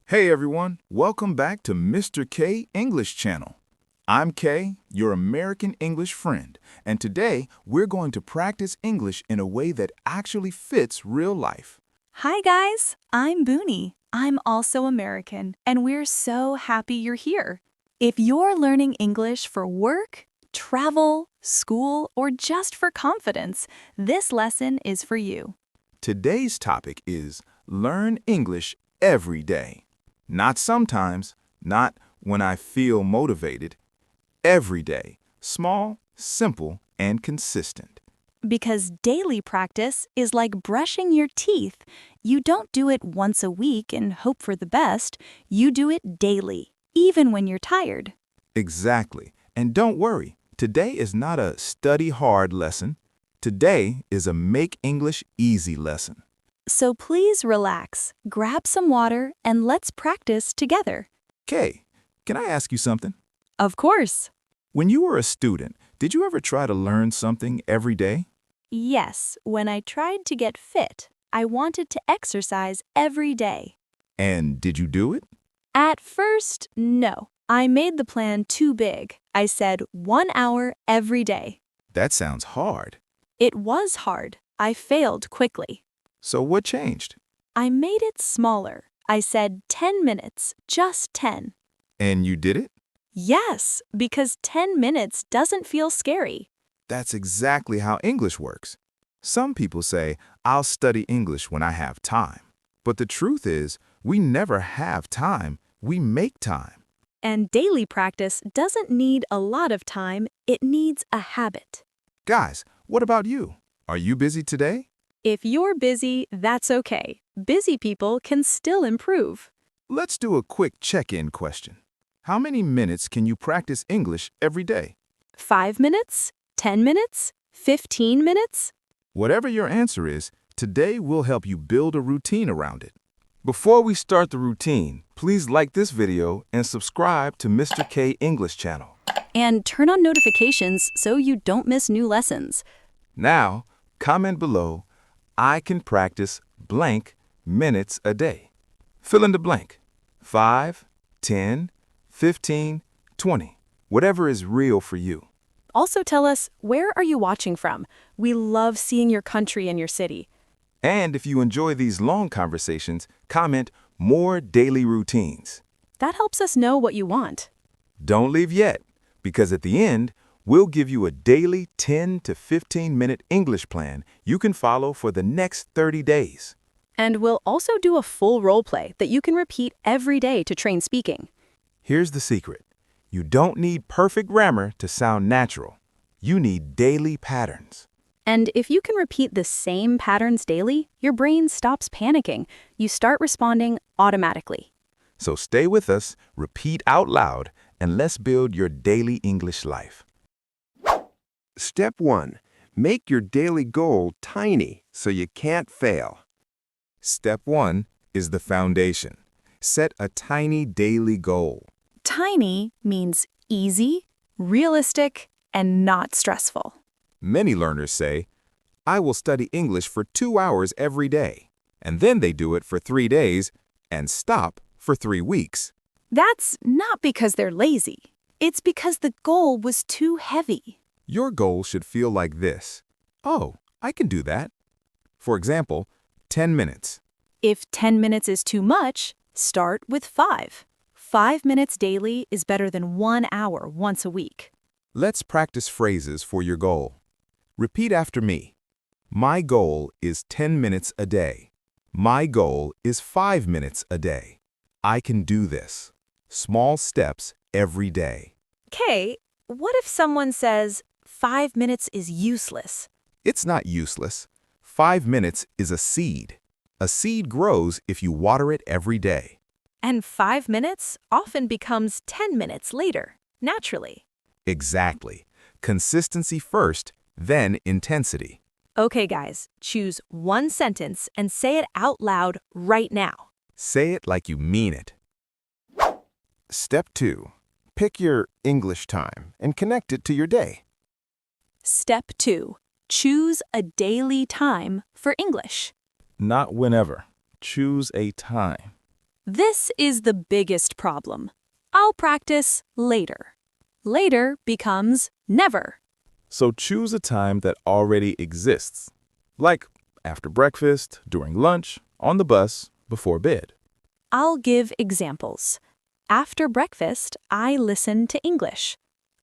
Hey everyone, welcome back to Mr.Kay English Channel. I'm Kay, your American English friend, and today we're going to practice English in a way that actually fits real life. Hi guys, I'm Bunie. I'm also American, and we're so happy you're here. If you're learning English for work, travel, school, or just for confidence, this lesson is for you. Today's topic is learn English every day. Not sometimes, not when I feel motivated. Every day, small, simple, and consistent. Because daily practice is like brushing your teeth. You don't do it once a week and hope for the best. You do it daily, even when you're tired. Exactly. And don't worry, today is not a study hard lesson. Today is a make English easy lesson. So please relax, grab some water, and let's practice together. Kay, can I ask you something? Of course. When you were a student, did you ever try to learn something every day? Yes, when I tried to get fit, I wanted to exercise every day. And did you do it? At first, no. I made the plan too big. I said 1 hour every day. That sounds hard. It was hard. I failed quickly. So what changed? I made it smaller. I said 10 minutes, just 10. And you did it? Yes, because 10 minutes doesn't feel scary. That's exactly how English works. Some people say, I'll study English when I have time. But the truth is, we never have time. We make time. And daily practice doesn't need a lot of time, it needs a habit. Guys, what about you? Are you busy today? If you're busy, that's okay. Busy people can still improve. Let's do a quick check-in question. How many minutes can you practice English every day? 5 minutes? 10 minutes? 15 minutes? Whatever your answer is, today we'll help you build a routine around it. Before we start the routine, please like this video and subscribe to Mr.Kay English Channel. And turn on notifications so you don't miss new lessons. Now, comment below, I can practice blank minutes a day. Fill in the blank. 5, 10, 15, 20. Whatever is real for you. Also tell us, where are you watching from? We love seeing your country and your city. And if you enjoy these long conversations, comment more daily routines. That helps us know what you want. Don't leave yet, because at the end, we'll give you a daily 10 to 15-minute English plan you can follow for the next 30 days. And we'll also do a full role play that you can repeat every day to train speaking. Here's the secret. You don't need perfect grammar to sound natural. You need daily patterns. And if you can repeat the same patterns daily, your brain stops panicking. You start responding automatically. So stay with us, repeat out loud, and let's build your daily English life. Step 1. Make your daily goal tiny so you can't fail. Step 1 is the foundation. Set a tiny daily goal. Tiny means easy, realistic, and not stressful. Many learners say, I will study English for 2 hours every day, and then they do it for 3 days and stop for 3 weeks. That's not because they're lazy. It's because the goal was too heavy. Your goal should feel like this. Oh, I can do that. For example, 10 minutes. If 10 minutes is too much, start with 5. 5 minutes daily is better than 1 hour once a week. Let's practice phrases for your goal. Repeat after me. My goal is 10 minutes a day. My goal is 5 minutes a day. I can do this. Small steps every day. Kay, what if someone says 5 minutes is useless? It's not useless. 5 minutes is a seed. A seed grows if you water it every day. And 5 minutes often becomes 10 minutes later, naturally. Exactly. Consistency first, then intensity. Okay, guys, choose one sentence and say it out loud right now. Say it like you mean it. Step 2. Pick your English time and connect it to your day. Step 2. Choose a daily time for English. Not whenever. Choose a time. This is the biggest problem. I'll practice later. Later becomes never. So choose a time that already exists, like after breakfast, during lunch, on the bus, before bed. I'll give examples. After breakfast, I listen to English.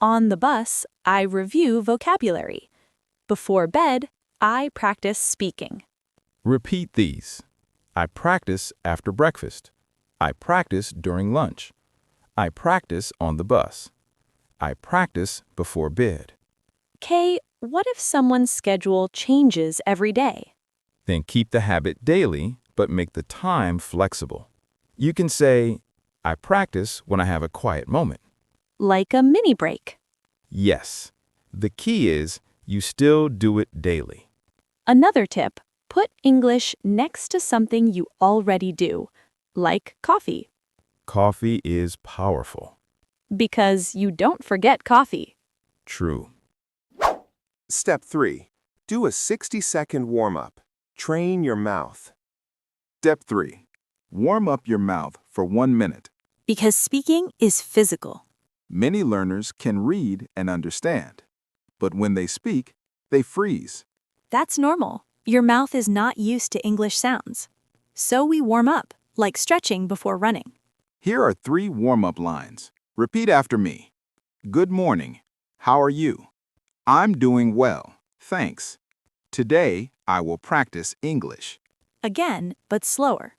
On the bus, I review vocabulary. Before bed, I practice speaking. Repeat these. I practice after breakfast. I practice during lunch. I practice on the bus. I practice before bed. Kay, what if someone's schedule changes every day? Then keep the habit daily, but make the time flexible. You can say, I practice when I have a quiet moment. Like a mini break. Yes. The key is you still do it daily. Another tip, put English next to something you already do, like coffee, Coffee is powerful. because you don't forget coffee. True. Step 3. Do a 60-second warm-up. Train your mouth. Step 3. Warm up your mouth for 1 minute. Because speaking is physical. Many learners can read and understand, but when they speak, they freeze. That's normal. Your mouth is not used to English sounds. So we warm up, like stretching before running. Here are 3 warm-up lines. Repeat after me. Good morning. How are you? I'm doing well, thanks. Today, I will practice English. Again, but slower.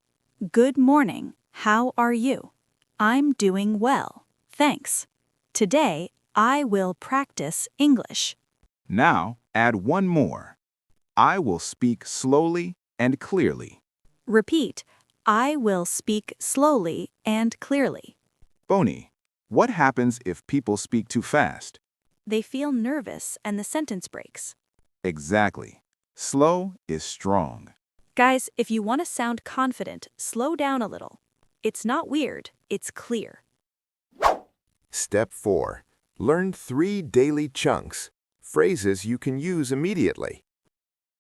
Good morning. How are you? I'm doing well. Thanks. Today, I will practice English. Now, add one more. I will speak slowly and clearly. Repeat. I will speak slowly and clearly. Bunie, what happens if people speak too fast? They feel nervous and the sentence breaks. Exactly. Slow is strong. Guys, if you want to sound confident, slow down a little. It's not weird, it's clear. Step 4. Learn 3 daily chunks, phrases you can use immediately.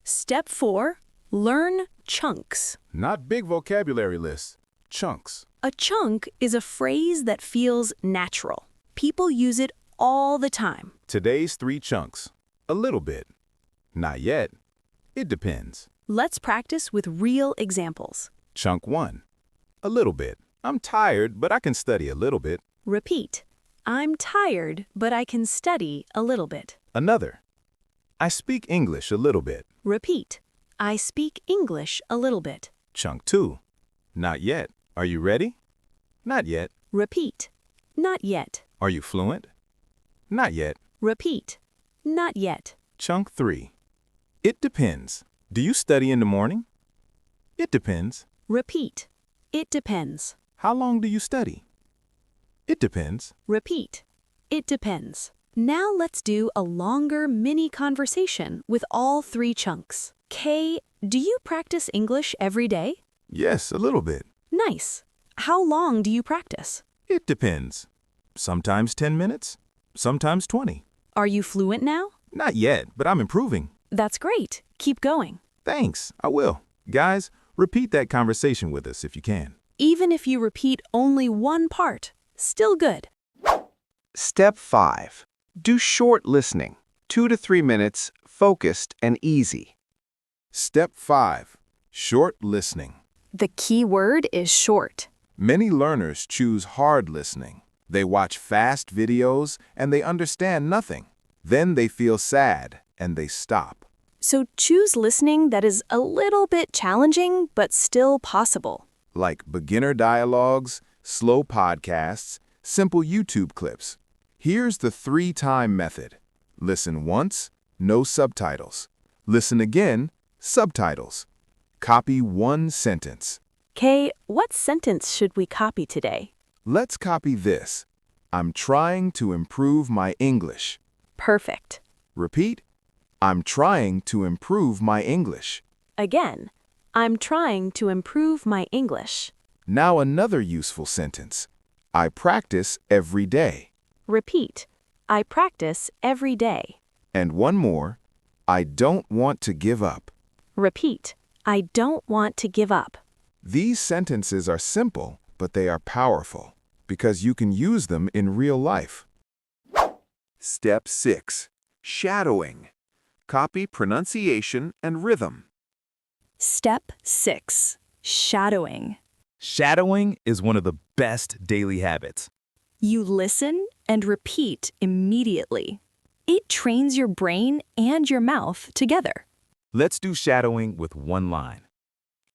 Step 4. Learn chunks. Not big vocabulary lists, chunks. A chunk is a phrase that feels natural. People use it all the time. Today's 3 chunks. A little bit. Not yet. It depends. Let's practice with real examples. Chunk 1. A little bit. I'm tired, but I can study a little bit. Repeat. I'm tired, but I can study a little bit. Another. I speak English a little bit. Repeat. I speak English a little bit. Chunk 2. Not yet. Are you ready? Not yet. Repeat. Not yet. Are you fluent? Not yet. Repeat. Not yet. Chunk 3. It depends. Do you study in the morning? It depends. Repeat. It depends. How long do you study? It depends. Repeat. It depends. Now let's do a longer mini conversation with all 3 chunks. Kay, do you practice English every day? Yes, a little bit. Nice. How long do you practice? It depends. Sometimes 10 minutes, sometimes 20. Are you fluent now? Not yet, but I'm improving. That's great. Keep going. Thanks, I will. Guys, repeat that conversation with us if you can. Even if you repeat only one part, still good. Step 5. Do short listening, 2 to 3 minutes, focused and easy. Step 5. Short listening. The key word is short. Many learners choose hard listening. They watch fast videos and they understand nothing. Then they feel sad and they stop. So choose listening that is a little bit challenging but still possible. Like beginner dialogues, slow podcasts, simple YouTube clips. Here's the 3-time method. Listen once, no subtitles. Listen again, subtitles. Copy 1 sentence. Kay, what sentence should we copy today? Let's copy this. I'm trying to improve my English. Perfect. Repeat. I'm trying to improve my English. Again, I'm trying to improve my English. Now another useful sentence. I practice every day. Repeat. I practice every day. And one more. I don't want to give up. Repeat. I don't want to give up. These sentences are simple, but they are powerful because you can use them in real life. Step 6. Shadowing. Copy pronunciation and rhythm. Step 6. Shadowing. Shadowing is one of the best daily habits. You listen and repeat immediately. It trains your brain and your mouth together. Let's do shadowing with one line.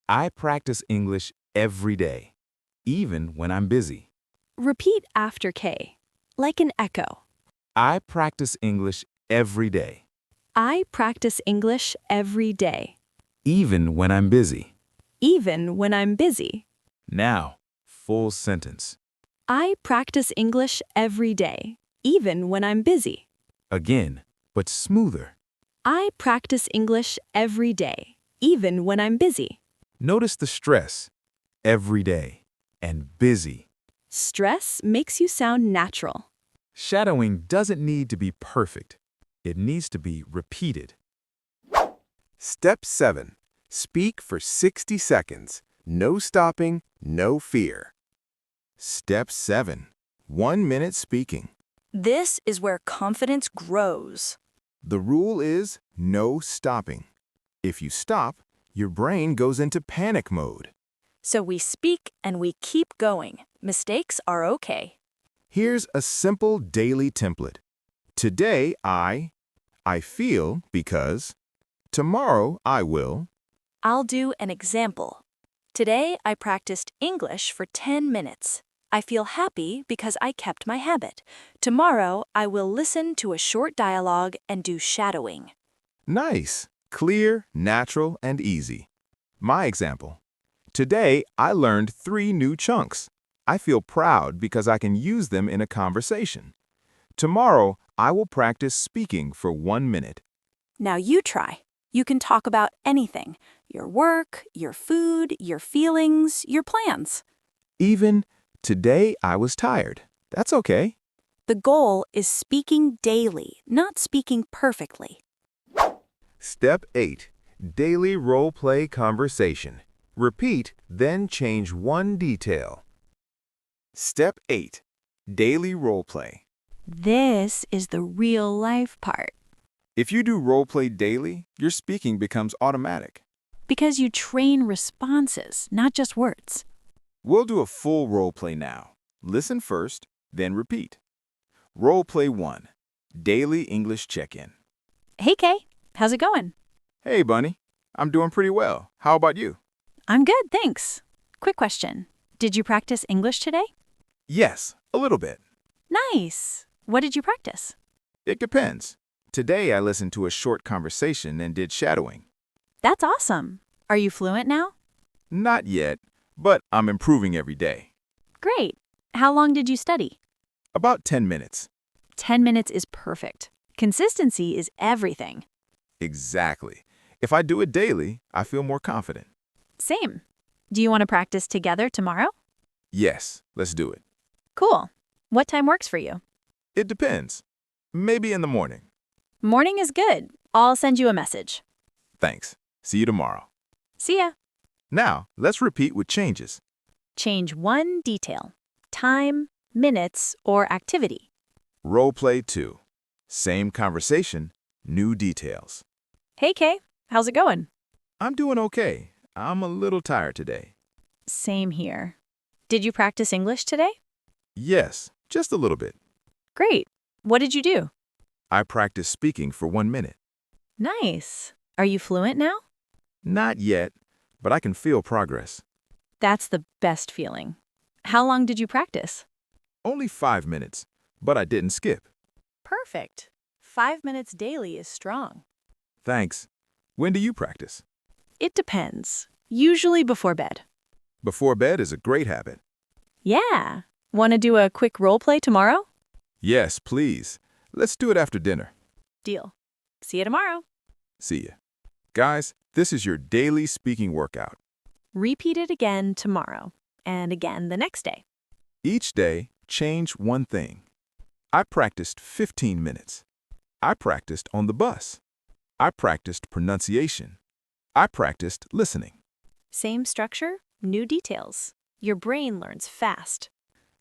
I practice English every day, even when I'm busy. Repeat after Kay, like an echo. I practice English every day, I practice English every day, even when I'm busy. even when I'm busy. Now, full sentence. I practice English every day, even when I'm busy. Again, but smoother. I practice English every day, even when I'm busy. Notice the stress. Every day and busy. Stress makes you sound natural. Shadowing doesn't need to be perfect. It needs to be repeated. Step 7. Speak for 60 seconds. No stopping, no fear. Step 7. 1 minute speaking. This is where confidence grows. The rule is no stopping. If you stop, your brain goes into panic mode. So we speak and we keep going. Mistakes are okay. Here's a simple daily template. Today I feel because. Tomorrow I will. I'll do an example. Today I practiced English for 10 minutes. I feel happy because I kept my habit. Tomorrow I will listen to a short dialogue and do shadowing. Nice, clear, natural, and easy. My example. Today I learned 3 new chunks. I feel proud because I can use them in a conversation. Tomorrow I will practice speaking for 1 minute. Now you try. You can talk about anything. Your work, your food, your feelings, your plans. Even, today I was tired. That's okay. The goal is speaking daily, not speaking perfectly. Step 8. Daily role-play conversation. Repeat, then change one detail. Step 8. Daily role-play. This is the real life part. If you do role-play daily, your speaking becomes automatic. Because you train responses, not just words. We'll do a full role-play now. Listen first, then repeat. Role-play 1. Daily English check-in. Hey Kay, how's it going? Hey, Bunny. I'm doing pretty well. How about you? I'm good, thanks. Quick question. Did you practice English today? Yes, a little bit. Nice. What did you practice? It depends. Today I listened to a short conversation and did shadowing. That's awesome. Are you fluent now? Not yet, but I'm improving every day. Great. How long did you study? About 10 minutes. 10 minutes is perfect. Consistency is everything. Exactly. If I do it daily, I feel more confident. Same. Do you want to practice together tomorrow? Yes, let's do it. Cool. What time works for you? It depends. Maybe in the morning. Morning is good. I'll send you a message. Thanks. See you tomorrow. See ya. Now, let's repeat with changes. Change one detail. Time, minutes, or activity. Role-play 2. Same conversation, new details. Hey Kay, how's it going? I'm doing okay. I'm a little tired today. Same here. Did you practice English today? Yes, just a little bit. Great. What did you do? I practiced speaking for 1 minute. Nice. Are you fluent now? Not yet, but I can feel progress. That's the best feeling. How long did you practice? Only 5 minutes, but I didn't skip. Perfect. 5 minutes daily is strong. Thanks. When do you practice? It depends. Usually before bed. Before bed is a great habit. Yeah. Want to do a quick role play tomorrow? Yes, please. Let's do it after dinner. Deal. See you tomorrow. See ya. Guys, this is your daily speaking workout. Repeat it again tomorrow and again the next day. Each day, change one thing. I practiced 15 minutes. I practiced on the bus. I practiced pronunciation. I practiced listening. Same structure, new details. Your brain learns fast.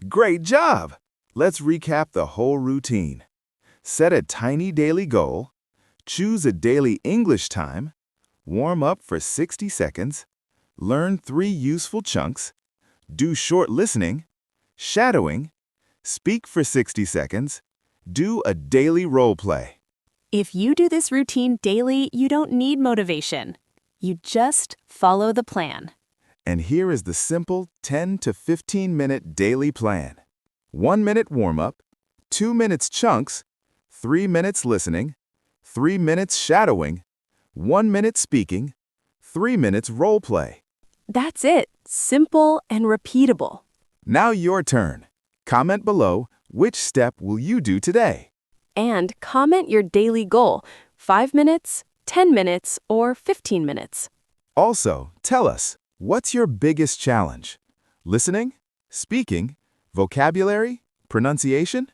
Great job! Let's recap the whole routine. Set a tiny daily goal, choose a daily English time, warm up for 60 seconds, learn 3 useful chunks, do short listening, shadowing, speak for 60 seconds, do a daily role play. If you do this routine daily, you don't need motivation. You just follow the plan. And here is the simple 10 to 15-minute daily plan. 1 minute warm-up, 2 minutes chunks, 3 minutes listening, 3 minutes shadowing, 1 minute speaking, 3 minutes role play. That's it. Simple and repeatable. Now your turn. Comment below which step will you do today. And comment your daily goal, 5 minutes, 10 minutes, or 15 minutes. Also, tell us, what's your biggest challenge? Listening? Speaking? Vocabulary? Pronunciation?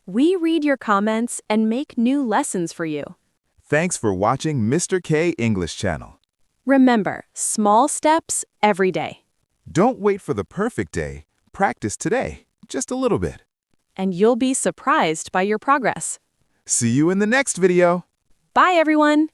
We read your comments and make new lessons for you. Thanks for watching Mr.Kay English Channel. Remember, small steps every day. Don't wait for the perfect day. Practice today, just a little bit. And you'll be surprised by your progress. See you in the next video. Bye, everyone!